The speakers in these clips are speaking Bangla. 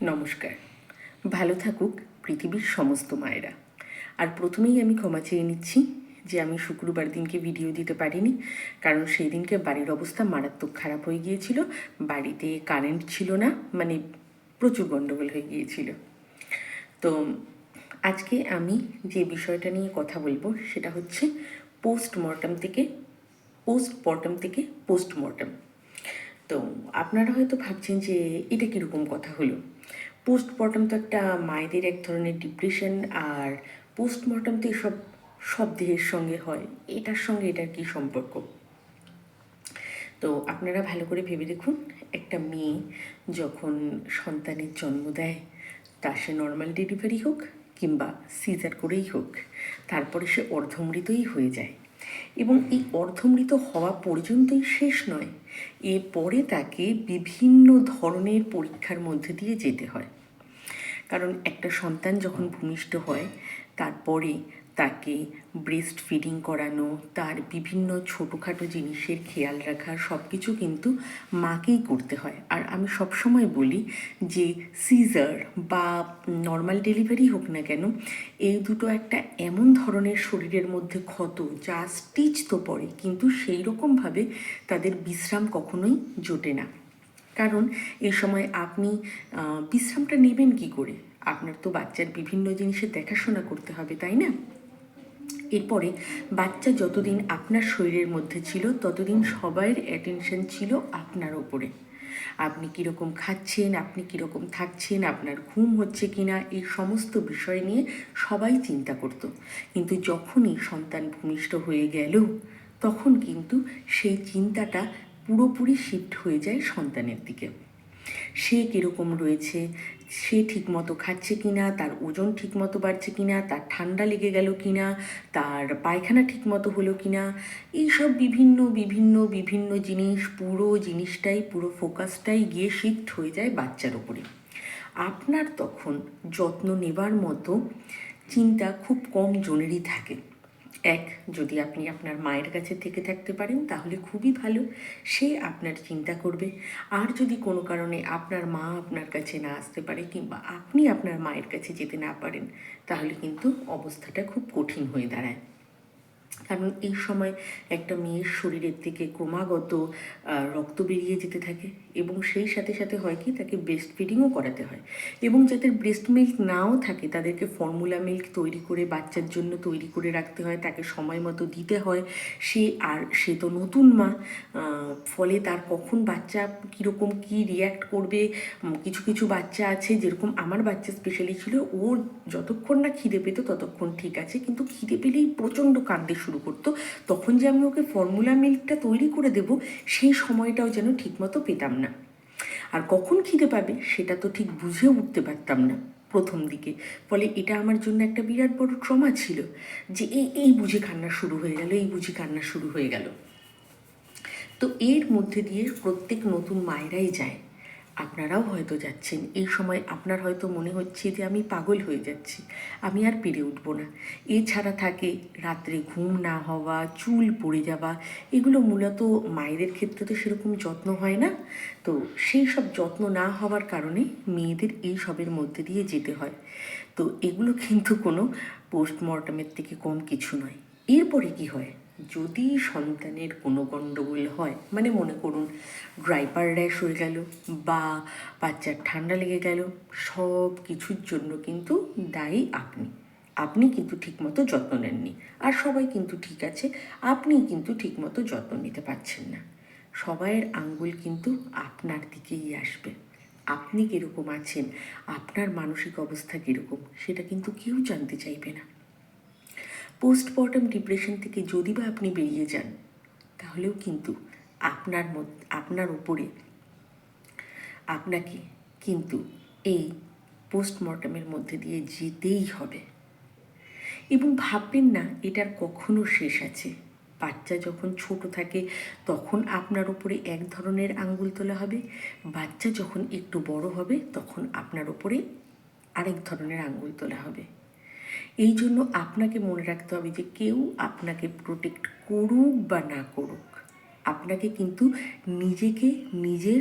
নমস্কার। ভালো থাকুক পৃথিবীর সমস্ত মায়েরা। আর প্রথমেই আমি ক্ষমা চেয়ে নিচ্ছি যে আমি শুক্রবার দিনকে ভিডিও দিতে পারিনি, কারণ সেই দিনকে বাড়ির অবস্থা মারাত্মক খারাপ হয়ে গিয়েছিল। বাড়িতে কারেন্ট ছিল না, মানে প্রচুর গণ্ডগোল হয়ে গিয়েছিল। তো আজকে আমি যে বিষয়টা নিয়ে কথা বলবো সেটা হচ্ছে পোস্টমর্টম থেকে পোস্টমর্টম। তো আপনারা হয়তো ভাবছেন যে এটা কীরকম কথা হলো। পোস্টমর্টম তো একটা মায়েদের এক ধরনের ডিপ্রেশন, আর পোস্টমর্টম তো এসব সব দেহের সঙ্গে হয়, এটার সঙ্গে এটার কী সম্পর্ক? তো আপনারা ভালো করে ভেবে দেখুন, একটা মেয়ে যখন সন্তানের জন্ম দেয়, তা সে নর্মাল ডেলিভারি হোক কিংবা সিজার করেই হোক, তারপরে সে অর্ধমৃতই হয়ে যায়। এবং এই অর্ধমৃত হওয়া পর্যন্তই শেষ নয়, এরপরে তাকে বিভিন্ন ধরনের পরীক্ষার মধ্যে দিয়ে যেতে হয়। কারণ একটা সন্তান যখন ভূমিষ্ঠ হয়, তারপরে তাকে ব্রেস্ট ফিডিং করানো, তার বিভিন্ন ছোটোখাটো জিনিসের খেয়াল রাখা, সব কিছু কিন্তু মাকেই করতে হয়। আর আমি সবসময় বলি যে সিজার বা নর্মাল ডেলিভারি হোক না কেন, এই দুটো একটা এমন ধরনের শরীরের মধ্যে ক্ষত, যা স্টিচ তো পড়ে, কিন্তু সেই রকমভাবে তাদের বিশ্রাম কখনোই জোটে না। কারণ এই সময় আপনি বিশ্রামটা নেবেন কি করে? আপনার তো বাচ্চার বিভিন্ন জিনিসের দেখাশোনা করতে হবে, তাই না? এরপরে বাচ্চা যতদিন আপনার শরীরের মধ্যে ছিল, ততদিন সবাইয়ের অ্যাটেনশন ছিল আপনার ওপরে। আপনি কীরকম খাচ্ছেন, আপনি কীরকম থাকছেন, আপনার ঘুম হচ্ছে কি না, এই সমস্ত বিষয় নিয়ে সবাই চিন্তা করত। কিন্তু যখনই সন্তান ভূমিষ্ঠ হয়ে গেল, তখন কিন্তু সেই চিন্তাটা পুরোপুরি শিফট হয়ে যায় সন্তানের দিকে। সে কীরকম রয়েছে, সে ঠিকমতো খাচ্ছে কি না, তার ওজন ঠিকমতো বাড়ছে কি না, তার ঠান্ডা লেগে গেল কি না, তার পায়খানা ঠিকমতো হলো কি না, এইসব বিভিন্ন বিভিন্ন বিভিন্ন জিনিস, পুরো ফোকাসটাই গিয়ে শিফট হয়ে যায় বাচ্চার ওপরে। আপনার তখন যত্ন নেবার মতো চিন্তা খুব কম জনেরই থাকে। যদি আপনি আপনার মায়ের কাছে থেকে থাকতে পারেন তাহলে খুবই ভালো, সে আপনার চিন্তা করবে। আর যদি কোনো কারণে আপনার মা আপনার কাছে না আসতে পারে কিংবা আপনি আপনার মায়ের কাছে যেতে না পারেন, তাহলে কিন্তু অবস্থাটা খুব কঠিন হয়ে দাঁড়ায়। কারণ এই সময় একটা মেয়ের শরীরের থেকে ক্রমাগত রক্ত বেরিয়ে যেতে থাকে, এবং সেই সাথে সাথে হয় কি, তাকে ব্রেস্ট ফিডিংও করাতে হয়। এবং যাদের ব্রেস্ট মিল্ক নাও থাকে, তাদেরকে ফর্মুলা মিল্ক তৈরি করে বাচ্চার জন্য তৈরি করে রাখতে হয়, তাকে সময় মতো দিতে হয়। সে তো নতুন মা, ফলে তার কখন বাচ্চা কীরকম কী রিয়্যাক্ট করবে। কিছু কিছু বাচ্চা আছে, যেরকম আমার বাচ্চা স্পেশালি ছিল, ওর যতক্ষণ না খিদে পেত ততক্ষণ ঠিক আছে, কিন্তু খিদে পেলেই প্রচণ্ড কাঁদতে শুরু করতো। তখন যে আমি ওকে ফর্মুলা মিল্কটা তৈরি করে দেব, সেই সময়টাও যেন ঠিকমতো পেতাম না। আর কখন খিদে পাবে সেটা তো ঠিক বুঝে উঠতে পারতাম না প্রথম দিকে। ফলে এটা আমার জন্য একটা বিরাট বড় ট্রমা ছিল, যে এই বুঝি কান্না শুরু হয়ে গেল, এই বুঝি কান্না শুরু হয়ে গেল। তো এর মধ্যে দিয়ে প্রত্যেক নতুন মায়েরাই যায়, আপনারাও হয়তো যাচ্ছেন। এই সময় আপনার হয়তো মনে হচ্ছে যে আমি পাগল হয়ে যাচ্ছি, আমি আর পেরে উঠবো না। এছাড়া থাকে রাত্রে ঘুম না হওয়া, চুল পড়ে যাওয়া, এগুলো মূলত মায়েদের ক্ষেত্রে তো সেরকম যত্ন হয় না। তো সেই সব যত্ন না হওয়ার কারণে মেয়েদের এই সবের মধ্যে দিয়ে যেতে হয়। তো এগুলো কিন্তু কোনো পোস্টমর্টমের থেকে কম কিছু নয়। এরপরে কি হয়, যদি সন্তানের কোনো গণ্ডগোল হয়, মানে মনে করুন ড্রাইপার র্যাশ হয়ে গেল বা বাচ্চার ঠান্ডা লেগে গেল, সব কিছুর জন্য কিন্তু দায়ী আপনি কিন্তু ঠিকমতো যত্ন নেননি। আর সবাই কিন্তু ঠিক আছে, আপনি কিন্তু ঠিকমতো যত্ন নিতে পারছেন না। সবাইয়ের আঙ্গুল কিন্তু আপনার দিকেই আসবে। আপনি কীরকম আছেন, আপনার মানসিক অবস্থা কীরকম, সেটা কিন্তু কেউ জানতে চাইবে না। পোস্টমর্টম ডিপ্রেশন থেকে যদি বা আপনি বেরিয়ে যান, তাহলেও কিন্তু আপনার উপরে আপনাকে কিন্তু এই পোস্টমর্টমের মধ্যে দিয়ে যেতেই হবে। এবং ভাববেন না এটার কখনো শেষ আছে। বাচ্চা যখন ছোট থাকে তখন আপনার উপরে এক ধরনের আঙ্গুল তোলা হবে, বাচ্চা যখন একটু বড় হবে তখন আপনার উপরে আরেক ধরনের আঙ্গুল তোলা হবে। এই জন্য আপনাকে মনে রাখতে হবে যে কেউ আপনাকে প্রোটেক্ট করুক বা না করুক, আপনাকে কিন্তু নিজের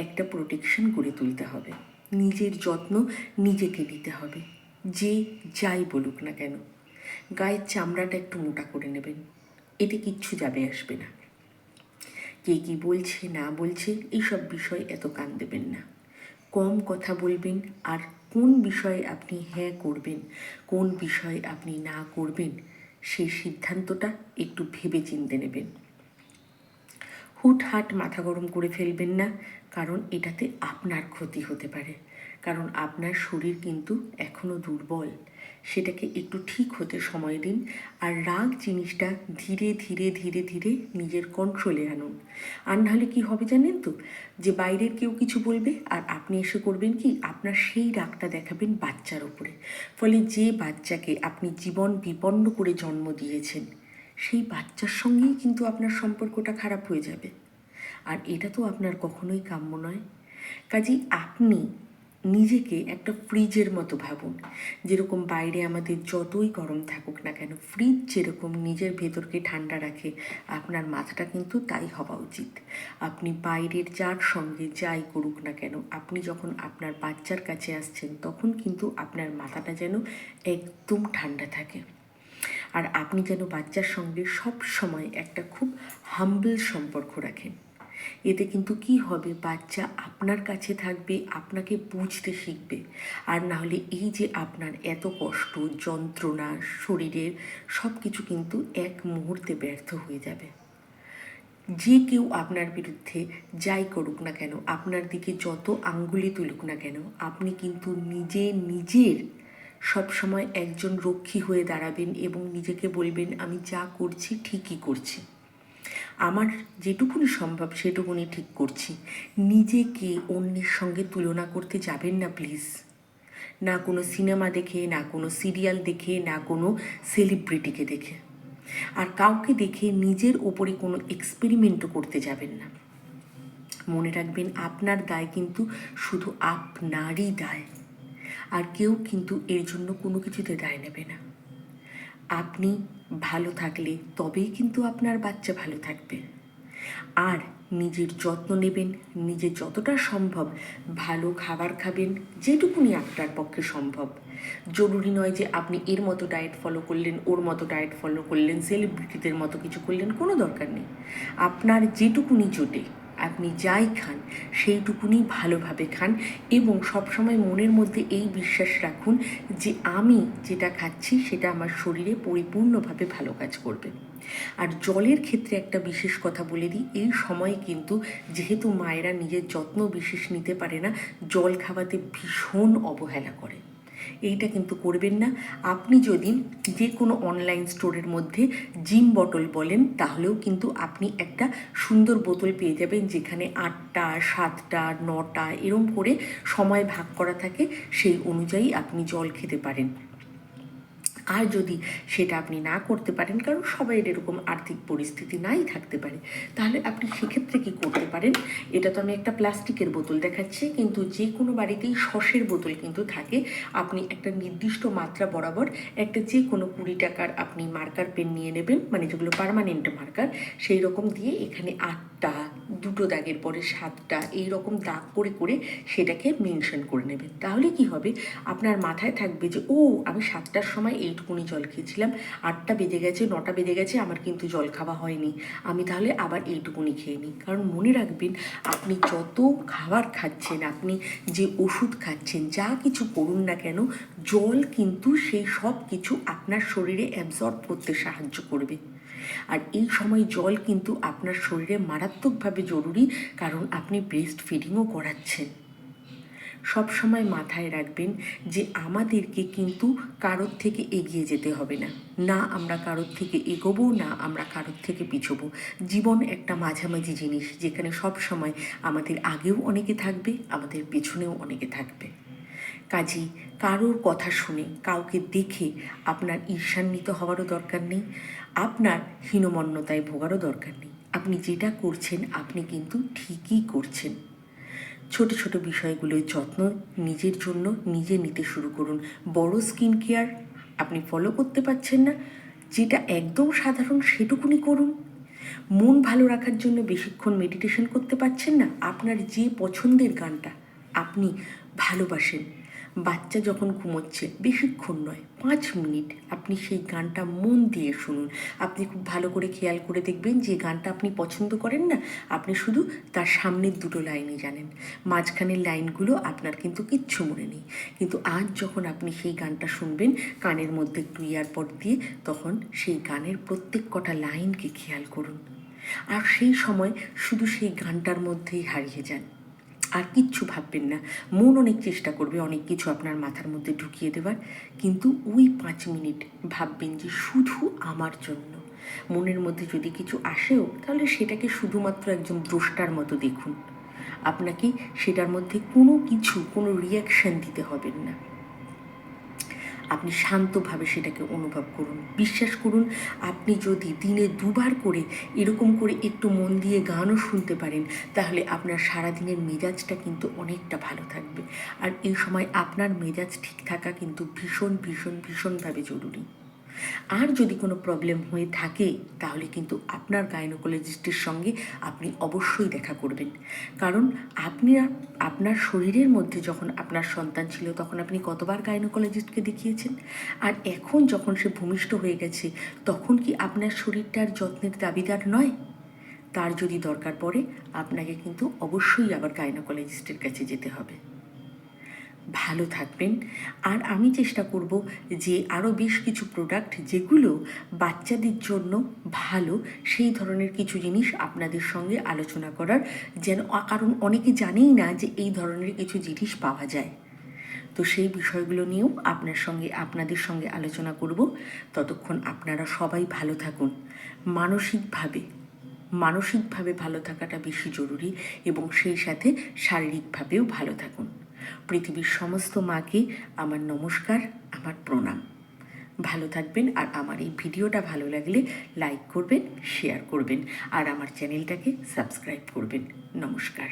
একটা প্রোটেকশন গড়ে তুলতে হবে। নিজের যত্ন নিজেকে নিতে হবে, যে যাই বলুক না কেন। গায়ের চামড়াটা একটু মোটা করে নেবেন, এতে কিচ্ছু যাবে আসবে না। কে কী বলছে না বলছে এইসব বিষয়ে এত কান দেবেন না। কম কথা বলবেন, আর কোন বিষয়ে আপনি হ্যাঁ করবেন, কোন বিষয়ে আপনি না করবেন, সেই সিদ্ধান্তটা একটু ভেবে চিন্তে নেবেন। হুটহাট মাথা গরম করে ফেলবেন না, কারণ এটাতে আপনার ক্ষতি হতে পারে। কারণ আপনার শরীর কিন্তু এখনও দুর্বল, সেটাকে একটু ঠিক হতে সময় দিন। আর রাগ জিনিসটা ধীরে ধীরে ধীরে ধীরে নিজের কন্ট্রোলে আনুন। আর নাহলে কী হবে জানেন তো, যে বাইরের কেউ কিছু বলবে আর আপনি এসে করবেন কি, আপনার সেই রাগটা দেখাবেন বাচ্চার ওপরে। ফলে যে বাচ্চাকে আপনি জীবন বিপন্ন করে জন্ম দিয়েছেন, সেই বাচ্চার সঙ্গেই কিন্তু আপনার সম্পর্কটা খারাপ হয়ে যাবে। আর এটা তো আপনার কখনোই কাম্য নয়। কাজেই আপনি নিজেকে একটা ফ্রিজের মতো ভাবুন। যেরকম বাইরে আমাদের যতই গরম থাকুক না কেন, ফ্রিজ যেরকম নিজের ভেতরকে ঠান্ডা রাখে, আপনার মাথাটা কিন্তু তাই হওয়া উচিত। আপনি বাইরের যার সঙ্গে যাই করুক না কেন, আপনি যখন আপনার বাচ্চার কাছে আসছেন, তখন কিন্তু আপনার মাথাটা যেন একদম ঠান্ডা থাকে। আর আপনি যেন বাচ্চার সঙ্গে সব সময় একটা খুব হাম্বল সম্পর্ক রাখেন। এতে কিন্তু কি হবে, বাচ্চা আপনার কাছে থাকবে, আপনাকে বুঝতে শিখবে। আর নাহলে এই যে আপনার এত কষ্ট, যন্ত্রণা, শরীরের সব কিছু কিন্তু এক মুহূর্তে ব্যর্থ হয়ে যাবে। যে কেউ আপনার বিরুদ্ধে যাই করুক না কেন, আপনার দিকে যত আঙ্গুলি তুলুক না কেন, আপনি কিন্তু নিজের সবসময় একজন রক্ষী হয়ে দাঁড়াবেন এবং নিজেকে বলবেন, আমি যা করছি ঠিকই করছি, আমার যেটুকুনি সম্ভব সেটুকুনি ঠিক করছি। নিজেকে অন্যের সঙ্গে তুলনা করতে যাবেন না প্লিজ। না কোনো সিনেমা দেখে, না কোনো সিরিয়াল দেখে, না কোনো সেলিব্রিটিকে দেখে। আর কাউকে দেখে নিজের ওপরে কোনো এক্সপেরিমেন্টও করতে যাবেন না। মনে রাখবেন, আপনার দায় কিন্তু শুধু আপনারই দায়, আর কেউ কিন্তু এর জন্য কোনো কিছুতে দায় নেবে না। আপনি ভালো থাকলে তবেই কিন্তু আপনার বাচ্চা ভালো থাকবে। আর নিজের যত্ন নেবেন, নিজের যতটা সম্ভব ভালো খাবার খাবেন, যেটুকুনি আপনার পক্ষে সম্ভব। জরুরি নয় যে আপনি এর মতো ডায়েট ফলো করলেন, ওর মতো ডায়েট ফলো করলেন, সেলিব্রিটিদের মতো কিছু করলেন, কোনো দরকার নেই। আপনার যেটুকুনি জোটে আপনি যাই খান সেইটুকুনি ভালোভাবে খান, এবং সবসময় মনের মধ্যে এই বিশ্বাস রাখুন যে আমি যেটা খাচ্ছি সেটা আমার শরীরে পরিপূর্ণভাবে ভালো কাজ করবে। আর জলের ক্ষেত্রে একটা বিশেষ কথা বলে দিই, এই সময়ে কিন্তু যেহেতু মায়েরা নিজের যত্ন বিশেষ নিতে পারে না, জল খাওয়াতে ভীষণ অবহেলা করে। এইটা কিন্তু করবেন না। আপনি যদি যে কোনো অনলাইন স্টোরের মধ্যে জিম বটল বলেন, তাহলেও কিন্তু আপনি একটা সুন্দর বোতল পেয়ে যাবেন, যেখানে 8টা 7টা 9টা এরম করে সময় ভাগ করা থাকে, সেই অনুযায়ী আপনি জল খেতে পারেন। আর যদি সেটা আপনি না করতে পারেন, কারণ সবাইয়ের এরকম আর্থিক পরিস্থিতি নাই থাকতে পারে, তাহলে আপনি সেক্ষেত্রে কী করতে পারেন, এটা তো আমি একটা প্লাস্টিকের বোতল দেখাচ্ছি, কিন্তু যে কোনো বাড়িতেই সসের বোতল কিন্তু থাকে। আপনি একটা নির্দিষ্ট মাত্রা বরাবর একটা যে কোনো 20 টাকার আপনি মার্কার পেন নিয়ে নেবেন, মানে যেগুলো পার্মানেন্ট মার্কার, সেই রকম দিয়ে এখানে 8টা, 2টো দাগের পরে 7টা, এই রকম দাগ করে করে সেটাকে মেনশন করে নেবেন। তাহলে কি হবে, আপনার মাথায় থাকবে যে ও আমি 7টার সময় এইটুকুনি জল খেয়েছিলাম, 8টা বেজে গেছে, 9টা বেজে গেছে, আমার কিন্তু জল খাওয়া হয়নি, আমি তাহলে আবার এইটুকুনি খেয়ে নিই। কারণ মনে রাখবেন, আপনি যত খাবার খাচ্ছেন, আপনি যে ওষুধ খাচ্ছেন, যা কিছু করুন না কেন, জল কিন্তু সেই সব কিছু আপনার শরীরে অ্যাবজর্ব করতে সাহায্য করবে। আর এই সময় জল কিন্তু আপনার শরীরে মারাত্মকভাবে জরুরি, কারণ আপনি ব্রেস্ট ফিডিংও করাচ্ছেন। সব সময় মাথায় রাখবেন যে আমাদেরকে কিন্তু কারোর থেকে এগিয়ে যেতে হবে না, না আমরা কারোর থেকে এগোবো, না আমরা কারোর থেকে পিছোবো। জীবন একটা মাঝামাঝি জিনিস, যেখানে সব সময় আমাদের আগেও অনেকে থাকবে, আমাদের পেছনেও অনেকে থাকবে। কাজেই কারোর কথা শুনে, কাউকে দেখে আপনার ঈর্ষান্বিত হওয়ারও দরকার নেই, আপনার হীনমন্যতায় ভোগারও দরকার নেই। আপনি যেটা করছেন আপনি কিন্তু ঠিকই করছেন। ছোট ছোট বিষয়গুলোর যত্ন নিজের জন্য নিজে নিতে শুরু করুন। বড় স্কিন কেয়ার আপনি ফলো করতে পারছেন না, যেটা একদম সাধারণ সেটুকুনি করুন। মন ভালো রাখার জন্য বেশিক্ষণ মেডিটেশন করতে পারছেন না, আপনার যে পছন্দের গানটা আপনি ভালোবাসেন। বাচ্চা যখন ঘুমোচ্ছে বেশিক্ষণ নয়, 5 মিনিট আপনি সেই গানটা মন দিয়ে শুনুন। আপনি খুব ভালো করে খেয়াল করে দেখবেন যে গানটা আপনি পছন্দ করেন না, আপনি শুধু তার সামনের দুটো লাইনই জানেন, মাঝখানের লাইনগুলো আপনার কিন্তু কিচ্ছু মনে নেই। কিন্তু আজ যখন আপনি সেই গানটা শুনবেন কানের মধ্যে একটু ইয়ারপড দিয়ে, তখন সেই গানের প্রত্যেক কটা লাইনকে খেয়াল করুন, আর সেই সময় শুধু সেই গানটার মধ্যেই হারিয়ে যান। আর কিচ্ছু ভাববেন না। মন অনেক চেষ্টা করবে অনেক কিছু আপনার মাথার মধ্যে ঢুকিয়ে দেবার, কিন্তু ওই 5 মিনিট ভাববেন যে শুধু আমার জন্য। মনের মধ্যে যদি কিছু আসেও তাহলে সেটাকে শুধুমাত্র একজন দ্রষ্টার মতো দেখুন। আপনাকে সেটার মধ্যে কোনো রিয়াকশান দিতে হবেন না। আপনি শান্তভাবে সেটাকে অনুভব করুন। বিশ্বাস করুন, আপনি যদি দিনে 2বার করে এরকম করে একটু মন দিয়ে গানও শুনতে পারেন, তাহলে আপনার সারাদিনের মেজাজটা কিন্তু অনেকটা ভালো থাকবে। আর এই সময় আপনার মেজাজ ঠিক থাকা কিন্তু ভীষণ ভীষণ ভীষণভাবে জরুরি। আর যদি কোনো প্রবলেম হয়ে থাকে তাহলে কিন্তু আপনার গাইনোকোলজিস্টের সঙ্গে আপনি অবশ্যই দেখা করবেন। কারণ আপনার শরীরের মধ্যে যখন আপনার সন্তান ছিল তখন আপনি কতবার গাইনোকোলজিস্টকে দেখিয়েছেন, আর এখন যখন সে ভূমিষ্ঠ হয়ে গেছে তখন কি আপনার শরীরটার যত্নের দাবিদার নয়? তার যদি দরকার পড়ে আপনাকে কিন্তু অবশ্যই আবার গাইনোকোলজিস্টের কাছে যেতে হবে। ভালো থাকবেন। আর আমি চেষ্টা করব যে আরও বেশ কিছু প্রোডাক্ট যেগুলো বাচ্চাদের জন্য ভালো, সেই ধরনের কিছু জিনিস আপনাদের সঙ্গে আলোচনা করার, যেন কারণ অনেকে জানেই না যে এই ধরনের কিছু জিনিস পাওয়া যায়। তো সেই বিষয়গুলো নিয়েও আপনাদের সঙ্গে আলোচনা করব। ততক্ষণ আপনারা সবাই ভালো থাকুন। মানসিকভাবে ভালো থাকাটা বেশি জরুরি, এবং সেই সাথে শারীরিকভাবেও ভালো থাকুন। পৃথিবীর সমস্ত মাকে আমার নমস্কার, আমার প্রণাম। ভালো থাকবেন। আর আমার এই ভিডিওটা ভালো লাগলে লাইক করবেন, শেয়ার করবেন, আর আমার চ্যানেলটাকে সাবস্ক্রাইব করবেন। নমস্কার।